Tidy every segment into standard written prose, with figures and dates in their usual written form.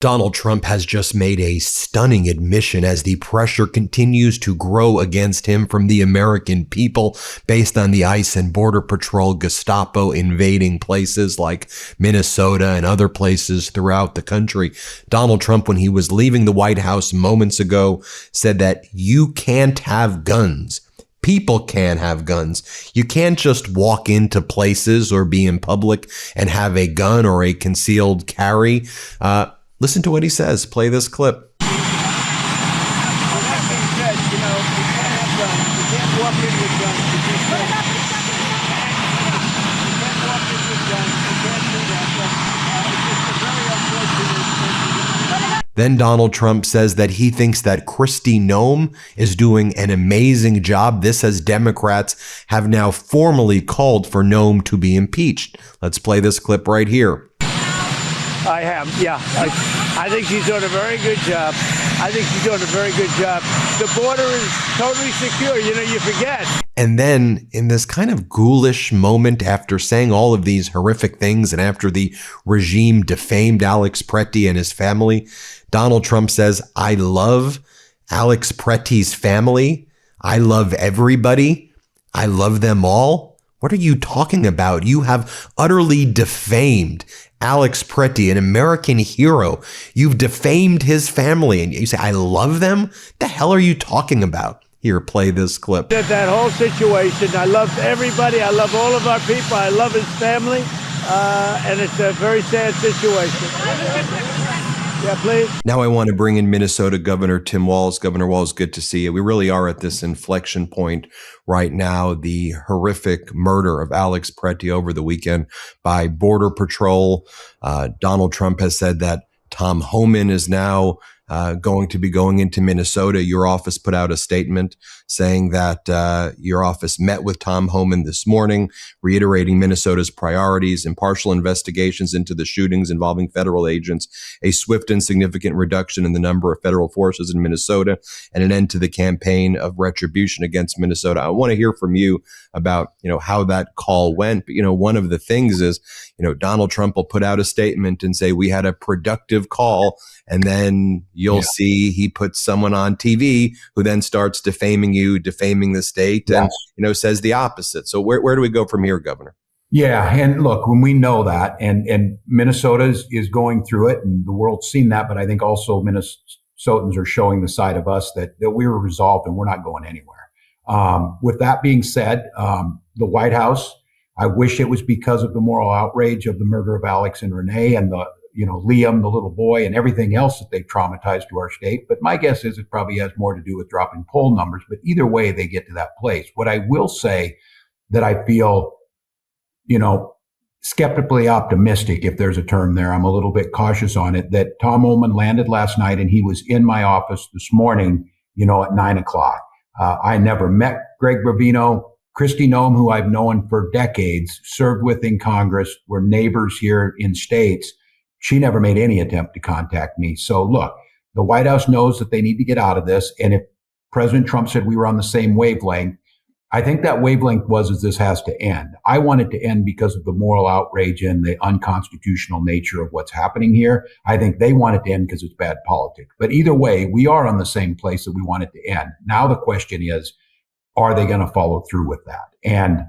Donald Trump has just made a stunning admission as the pressure continues to grow against him from the American people based on the ICE and Border Patrol Gestapo invading places like Minnesota and other places throughout the country. Donald Trump, when he was leaving the White House moments ago, said that you can't have guns. People can have guns. You can't just walk into places or be in public and have a gun or a concealed carry. Listen to what he says. Play this clip. Well, that being said, you can't have guns. You can't walk in with guns. You can't walk in with guns. You can't do that. It's just a very unfortunate. Then Donald Trump says that he thinks that Kristi Noem is doing an amazing job. This as Democrats have now formally called for Noem to be impeached. Let's play this clip right here. I have, yeah. I think she's doing a very good job. The border is totally secure. You forget. And then in this kind of ghoulish moment after saying all of these horrific things and after the regime defamed Alex Pretty and his family, Donald Trump says, I love Alex Pretty's family. I love everybody. I love them all. What are you talking about? You have utterly defamed Alex Pretty, an American hero. You've defamed his family and you say, I love them? What the hell are you talking about? Here, play this clip. That whole situation, I love everybody. I love all of our people. I love his family. And it's a very sad situation. Yeah, please. Now I want to bring in Minnesota Governor Tim Walz. Governor Walz, good to see you. We really are at this inflection point right now. The horrific murder of Alex Pretty over the weekend by Border Patrol. Donald Trump has said that Tom Homan is now going to be going into Minnesota. Your office put out a statement saying that your office met with Tom Homan this morning, reiterating Minnesota's priorities, impartial investigations into the shootings involving federal agents, a swift and significant reduction in the number of federal forces in Minnesota, and an end to the campaign of retribution against Minnesota. I want to hear from you about, how that call went. But, one of the things is, Donald Trump will put out a statement and say, we had a productive call. And then you'll see he puts someone on TV who then starts defaming you, defaming the state, and says the opposite. So where do we go from here, Governor? Yeah, and look, when we know that, and Minnesota is going through it, and the world's seen that, but I think also Minnesotans are showing the side of us that we were resolved and we're not going anywhere. With that being said, the White House, I wish it was because of the moral outrage of the murder of Alex and Renee and the Liam, the little boy, and everything else that they've traumatized to our state. But my guess is it probably has more to do with dropping poll numbers. But either way, they get to that place. What I will say that I feel, skeptically optimistic, if there's a term there, I'm a little bit cautious on it, that Tom Homan landed last night and he was in my office this morning, at 9:00. I never met Greg Bravino. Kristi Noem, who I've known for decades, served with in Congress, we're neighbors here in states. She never made any attempt to contact me. So look, the White House knows that they need to get out of this. And if President Trump said we were on the same wavelength, I think that wavelength is this has to end. I want it to end because of the moral outrage and the unconstitutional nature of what's happening here. I think they want it to end because it's bad politics. But either way, we are on the same place that we want it to end. Now the question is, are they going to follow through with that? And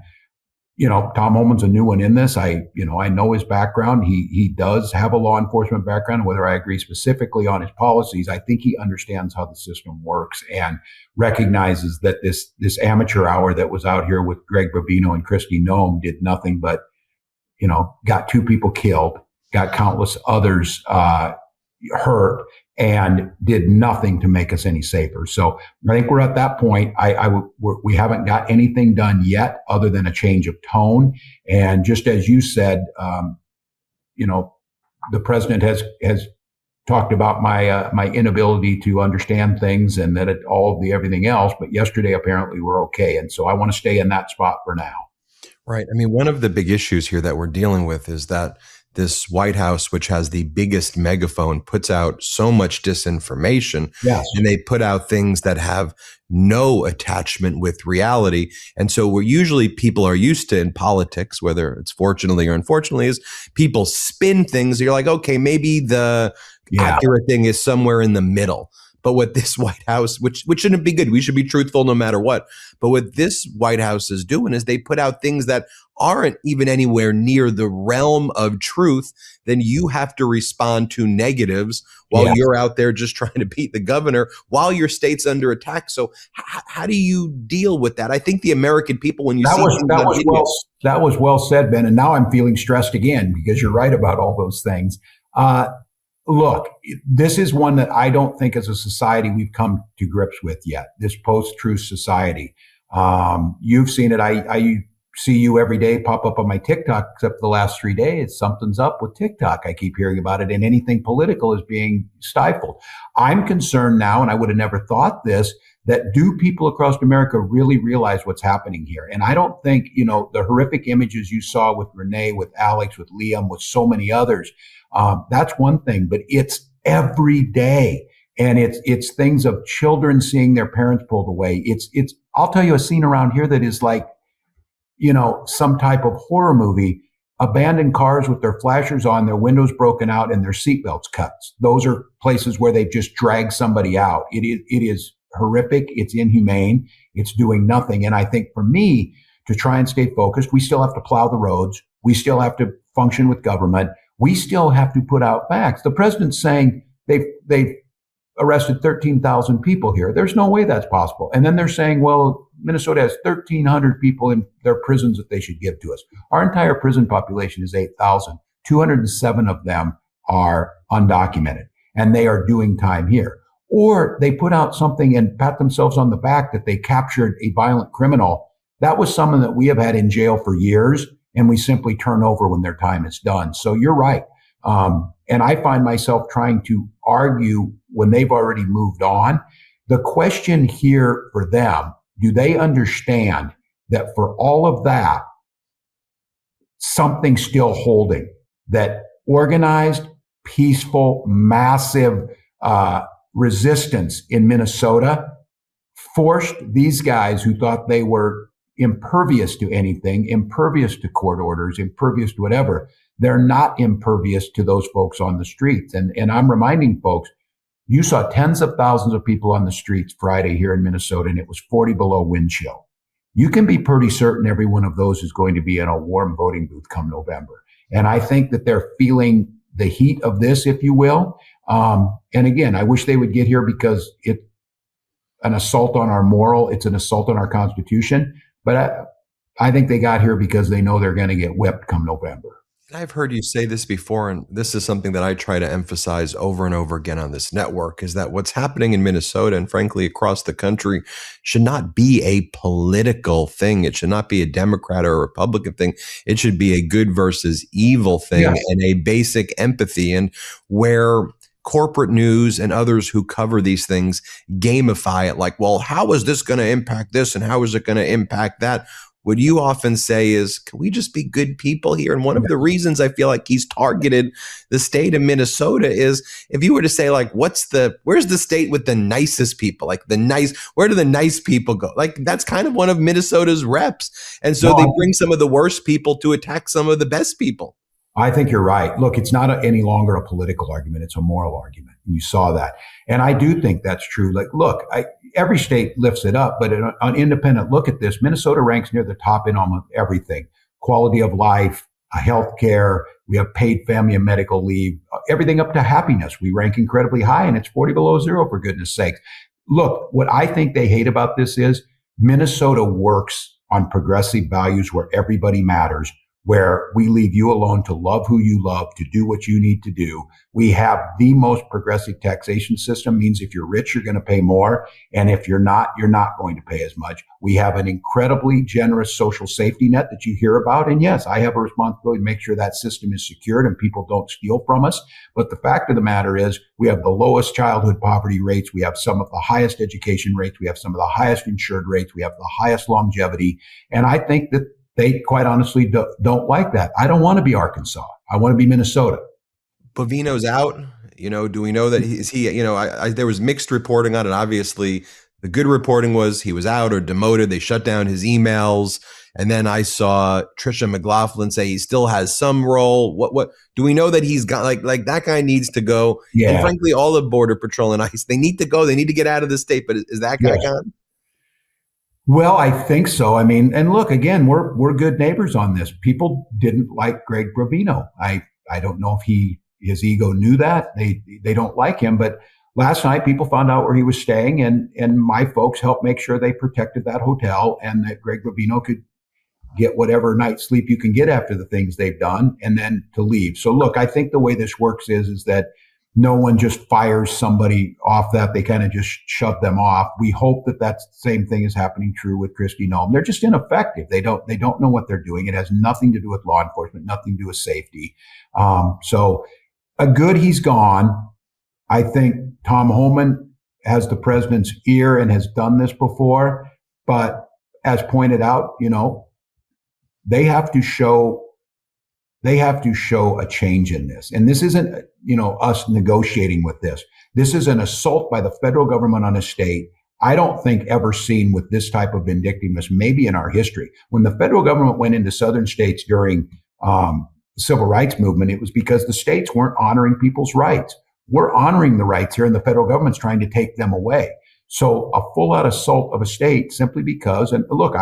Tom Homan's a new one in this. I know his background. He does have a law enforcement background. Whether I agree specifically on his policies, I think he understands how the system works and recognizes that this amateur hour that was out here with Greg Bravino and Kristi Noem did nothing but, got 2 people killed, got countless others hurt, and did nothing to make us any safer. So I think we're at that point. We haven't got anything done yet other than a change of tone. And just as you said, the president has talked about my inability to understand things and that everything else. But yesterday, apparently, we're okay. And so I want to stay in that spot for now. Right. I mean, one of the big issues here that we're dealing with is that this White House, which has the biggest megaphone, puts out so much disinformation. Yes. And they put out things that have no attachment with reality. And so people are used to in politics, whether it's fortunately or unfortunately, is people spin things. You're like, okay, maybe the Yeah. accurate thing is somewhere in the middle. But what this White House, which shouldn't be good, we should be truthful no matter what. But what this White House is doing is they put out things that aren't even anywhere near the realm of truth. Then you have to respond to negatives while you're out there just trying to beat the governor while your state's under attack. So how do you deal with that? I think the American people, when you that was well said, Ben. And now I'm feeling stressed again because you're right about all those things. Look, this is one that I don't think as a society we've come to grips with yet, this post-truth society. You've seen it. I see you every day pop up on my TikTok, except for the last 3 days. Something's up with TikTok. I keep hearing about it, and anything political is being stifled. I'm concerned now, and I would have never thought this, that do people across America really realize what's happening here? And I don't think, the horrific images you saw with Renee, with Alex, with Liam, with so many others, that's one thing, but it's every day. And it's things of children seeing their parents pulled away. I'll tell you a scene around here that is like, some type of horror movie, abandoned cars with their flashers on, their windows broken out and their seatbelts cut. Those are places where they've just dragged somebody out. It is horrific. It's inhumane. It's doing nothing. And I think for me to try and stay focused, we still have to plow the roads. We still have to function with government. We still have to put out facts. The president's saying they've arrested 13,000 people here. There's no way that's possible. And then they're saying, well, Minnesota has 1,300 people in their prisons that they should give to us. Our entire prison population is 8,000. 207 of them are undocumented, and they are doing time here. Or they put out something and pat themselves on the back that they captured a violent criminal. That was someone that we have had in jail for years, and we simply turn over when their time is done. So you're right. And I find myself trying to argue when they've already moved on. The question here for them, do they understand that for all of that, something's still holding, that organized, peaceful, massive resistance in Minnesota forced these guys who thought they were impervious to anything, impervious to court orders, impervious to whatever. They're not impervious to those folks on the streets. And I'm reminding folks, you saw tens of thousands of people on the streets Friday here in Minnesota, and it was 40 below wind chill. You can be pretty certain every one of those is going to be in a warm voting booth come November. And I think that they're feeling the heat of this, if you will. And again, I wish they would get here because it's an assault on our moral. It's an assault on our Constitution. But I think they got here because they know they're going to get whipped come November. I've heard you say this before, and this is something that I try to emphasize over and over again on this network, is that what's happening in Minnesota and frankly across the country should not be a political thing. It should not be a Democrat or a Republican thing. It should be a good versus evil thing, yes, and a basic empathy. And where corporate news and others who cover these things gamify it like, well, how is this going to impact this and how is it going to impact that? What you often say is, can we just be good people here? And one of the reasons I feel like he's targeted the state of Minnesota is if you were to say like, where's the state with the nicest people? Like where do the nice people go? Like that's kind of one of Minnesota's reps. And so they bring some of the worst people to attack some of the best people. I think you're right. Look, it's not any longer a political argument. It's a moral argument. You saw that. And I do think that's true. Like, look, every state lifts it up, but an independent look at this, Minnesota ranks near the top in almost everything. Quality of life, health care, we have paid family and medical leave, everything up to happiness. We rank incredibly high, and it's 40 below zero, for goodness sake. Look, what I think they hate about this is Minnesota works on progressive values where everybody matters, where we leave you alone to love who you love, to do what you need to do. We have the most progressive taxation system, means if you're rich, you're going to pay more. And if you're not going to pay as much. We have an incredibly generous social safety net that you hear about. And yes, I have a responsibility to make sure that system is secured and people don't steal from us. But the fact of the matter is we have the lowest childhood poverty rates. We have some of the highest education rates. We have some of the highest insured rates. We have the highest longevity. And I think that they quite honestly don't like that. I don't want to be Arkansas. I want to be Minnesota. Bovino's out. Do we know that there was mixed reporting on it. Obviously, The good reporting was he was out or demoted. They shut down his emails. And then I saw Tricia McLaughlin say he still has some role. What do we know that he's got? Like that guy needs to go. Yeah. And frankly, all of Border Patrol and ICE, they need to go. They need to get out of the state. But is that guy gone? Well, I think so. I mean, and look, again, we're good neighbors on this. People didn't like Greg Brovino. I don't know if his ego knew that. They don't like him. But last night, people found out where he was staying, and my folks helped make sure they protected that hotel and that Greg Brovino could get whatever night's sleep you can get after the things they've done, and then to leave. So look, I think the way this works is that no one just fires somebody off that. They kind of just shut them off. We hope that that's the same thing is happening true with Kristi Noem. They're just ineffective. They don't know what they're doing. It has nothing to do with law enforcement, nothing to do with safety. So a good he's gone. I think Tom Homan has the president's ear and has done this before, but as pointed out, they have to show a change in this. And this isn't, us negotiating with this. This is an assault by the federal government on a state I don't think ever seen with this type of vindictiveness, maybe in our history. When the federal government went into southern states during the civil rights movement, it was because the states weren't honoring people's rights. We're honoring the rights here, and the federal government's trying to take them away. So a full-out assault of a state simply because, and look,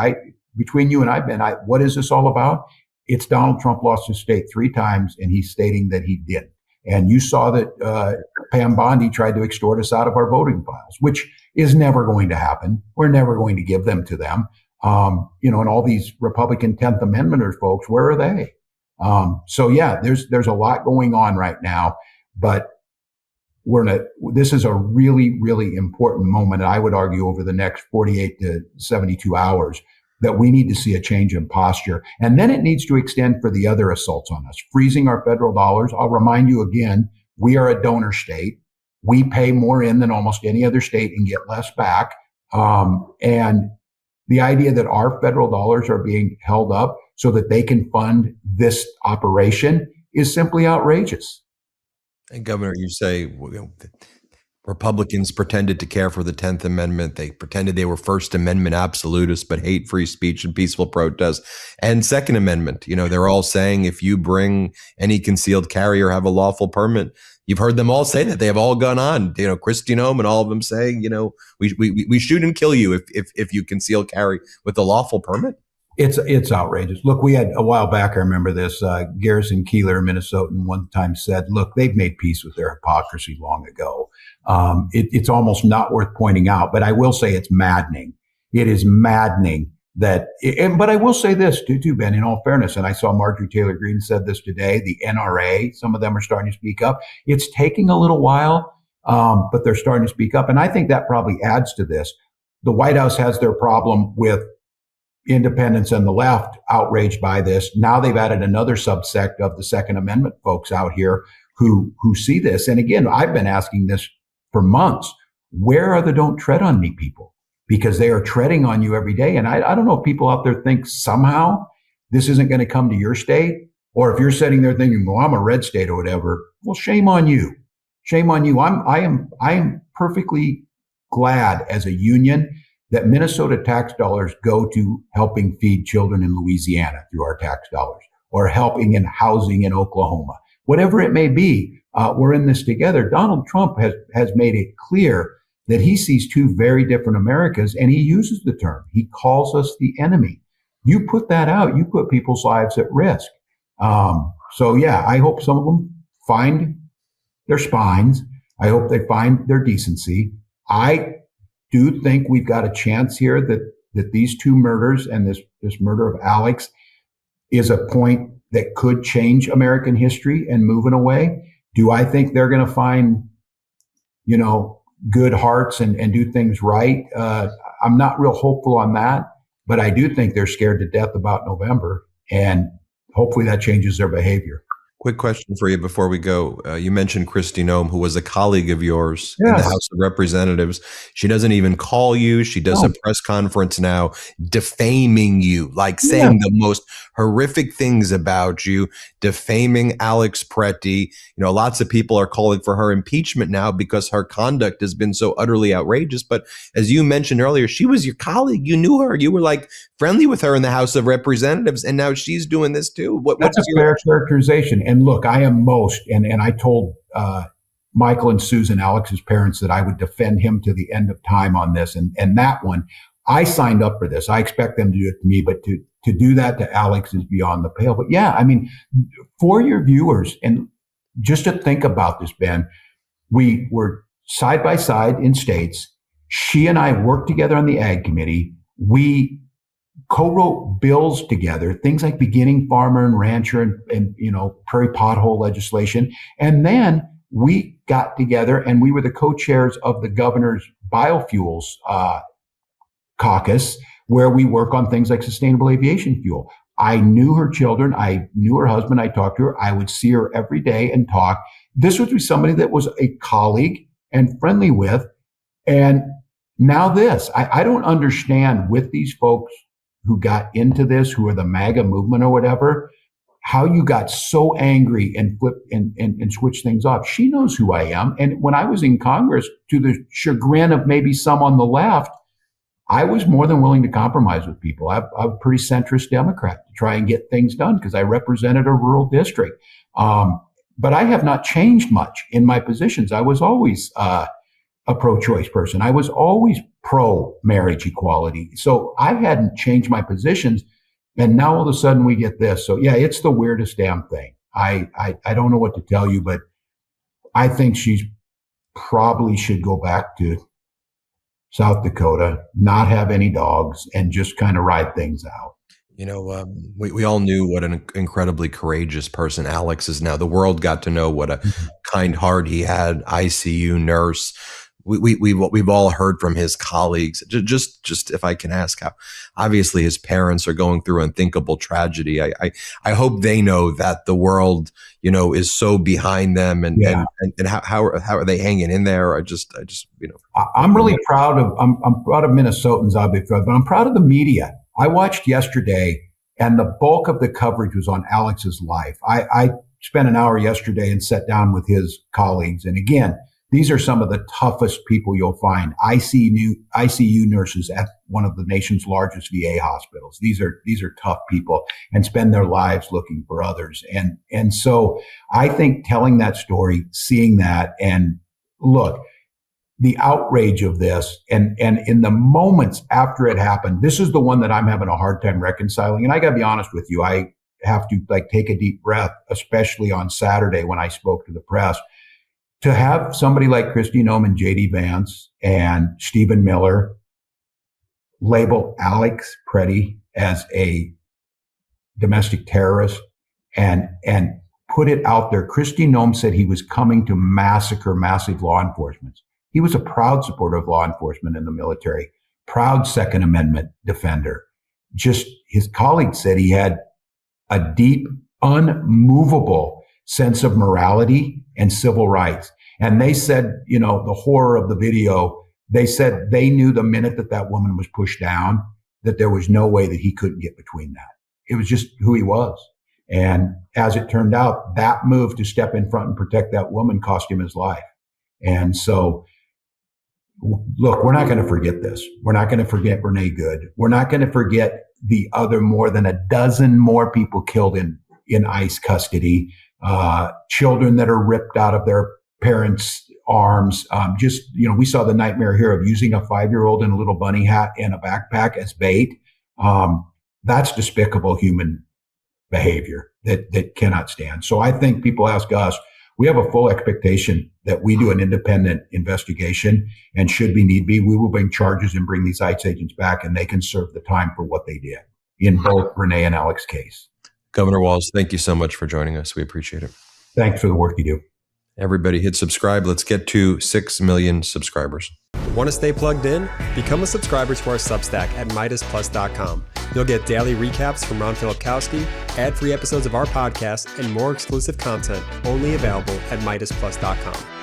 between you and I, Ben, what is this all about? It's Donald Trump lost his state 3 times, and he's stating that he didn't. And you saw that Pam Bondi tried to extort us out of our voting files, which is never going to happen. We're never going to give them to them. And all these Republican 10th Amendmenters folks, where are they? So yeah, there's a lot going on right now, but this is a really, really important moment. I would argue over the next 48 to 72 hours that we need to see a change in posture. And then it needs to extend for the other assaults on us, freezing our federal dollars. I'll remind you again, we are a donor state. We pay more in than almost any other state and get less back. And the idea that our federal dollars are being held up so that they can fund this operation is simply outrageous. And Governor, you say Republicans pretended to care for the 10th Amendment. They pretended they were First Amendment absolutists, but hate free speech and peaceful protest. And Second Amendment, they're all saying if you bring any concealed carry or have a lawful permit, you've heard them all say that. They have all gone on, Kristi Noem and all of them saying, we shoot and kill you if you conceal carry with a lawful permit. It's outrageous. Look, we had a while back, I remember this, Garrison Keillor, Minnesotan, one time said, look, they've made peace with their hypocrisy long ago. It's almost not worth pointing out, but I will say it's maddening. It is maddening but I will say this too, Ben, in all fairness, and I saw Marjorie Taylor Greene said this today, the NRA, some of them are starting to speak up. It's taking a little while, but they're starting to speak up. And I think that probably adds to this. The White House has their problem with independents and the left outraged by this. Now they've added another subsect of the Second Amendment folks out here who see this. And again, I've been asking this for months. Where are the don't tread on me people? Because they are treading on you every day. And I don't know if people out there think somehow this isn't going to come to your state, or if you're sitting there thinking, well, I'm a red state or whatever. Well, shame on you. Shame on you. I am perfectly glad as a union that Minnesota tax dollars go to helping feed children in Louisiana through our tax dollars, or helping in housing in Oklahoma. Whatever it may be, we're in this together. Donald Trump has made it clear that he sees 2 very different Americas, and he uses the term. He calls us the enemy. You put that out, you put people's lives at risk. So yeah, I hope some of them find their spines. I hope they find their decency. I do think we've got a chance here that these 2 murders and this murder of Alex is a point that could change American history and move in a way. Do I think they're going to find, good hearts and do things right? I'm not real hopeful on that, but I do think they're scared to death about November, and hopefully that changes their behavior. Quick question for you before we go. You mentioned Kristi Noem, who was a colleague of yours in the Yes. House of Representatives. She doesn't even call you. She does a No. press conference now defaming you, like Yeah. saying the most horrific things about you, defaming Alex Pretty. Lots of people are calling for her impeachment now because her conduct has been so utterly outrageous. But as you mentioned earlier, she was your colleague. You knew her. You were like friendly with her in the House of Representatives, and now she's doing this too. That's a fair characterization. And look, I am and I told Michael and Susan, Alex's parents, that I would defend him to the end of time on this. And that one, I signed up for this. I expect them to do it to me, but to do that to Alex is beyond the pale. But yeah, I mean, for your viewers, and just to think about this, Ben, we were side by side in states. She and I worked together on the Ag Committee. We co-wrote bills together, things like beginning farmer and rancher and prairie pothole legislation. And then we got together and we were the co-chairs of the governor's biofuels caucus, where we work on things like sustainable aviation fuel. I knew her children. I knew her husband. I talked to her. I would see her every day and talk. This would be somebody that was a colleague and friendly with. And now this, I don't understand with these folks who got into this, who are the MAGA movement or whatever, how you got so angry and flipped and switched things off. She knows who I am. And when I was in Congress, to the chagrin of maybe some on the left, I was more than willing to compromise with people. I'm a pretty centrist Democrat to try and get things done because I represented a rural district. But I have not changed much in my positions. I was always a pro-choice person. I was always pro-marriage equality. So I hadn't changed my positions. And now all of a sudden we get this. So yeah, it's the weirdest damn thing. I don't know what to tell you, but I think she's probably should go back to South Dakota, not have any dogs, and just kind of ride things out. We all knew what an incredibly courageous person Alex is now. The world got to know what a kind heart he had, ICU nurse. We've all heard from his colleagues. Just if I can ask, how obviously his parents are going through unthinkable tragedy. I hope they know that the world, is so behind them, and how are they hanging in there? I'm really proud of I'm proud of Minnesotans, obviously, but I'm proud of the media. I watched yesterday, and the bulk of the coverage was on Alex's life. I spent an hour yesterday and sat down with his colleagues, and again, these are some of the toughest people you'll find. ICU nurses at one of the nation's largest VA hospitals. These are tough people and spend their lives looking for others. And so I think telling that story, seeing that, and look, the outrage of this, and in the moments after it happened, this is the one that I'm having a hard time reconciling. And I got to be honest with you, I have to take a deep breath, especially on Saturday when I spoke to the press. To have somebody like Kristi Noem and J.D. Vance and Stephen Miller label Alex Pretty as a domestic terrorist and put it out there. Kristi Noem said he was coming to massacre massive law enforcement. He was a proud supporter of law enforcement in the military, proud Second Amendment defender. Just his colleagues said he had a deep, unmovable sense of morality and civil rights. And they said, the horror of the video, they said they knew the minute that woman was pushed down, that there was no way that he couldn't get between that. It was just who he was. And as it turned out, that move to step in front and protect that woman cost him his life. And so, look, we're not going to forget this. We're not going to forget Renee Good. We're not going to forget the other more than a dozen more people killed in ICE custody. Children that are ripped out of their parents' arms. We saw the nightmare here of using a 5-year-old in a little bunny hat and a backpack as bait. That's despicable human behavior that cannot stand. So I think people ask us, we have a full expectation that we do an independent investigation, and should need be, we will bring charges and bring these ICE agents back, and they can serve the time for what they did in both Renee and Alex's case. Governor Walz, thank you so much for joining us. We appreciate it. Thanks for the work you do. Everybody hit subscribe. Let's get to 6 million subscribers. Want to stay plugged in? Become a subscriber to our Substack at MeidasPlus.com. You'll get daily recaps from Ron Filipkowski, ad-free episodes of our podcast, and more exclusive content only available at MeidasPlus.com.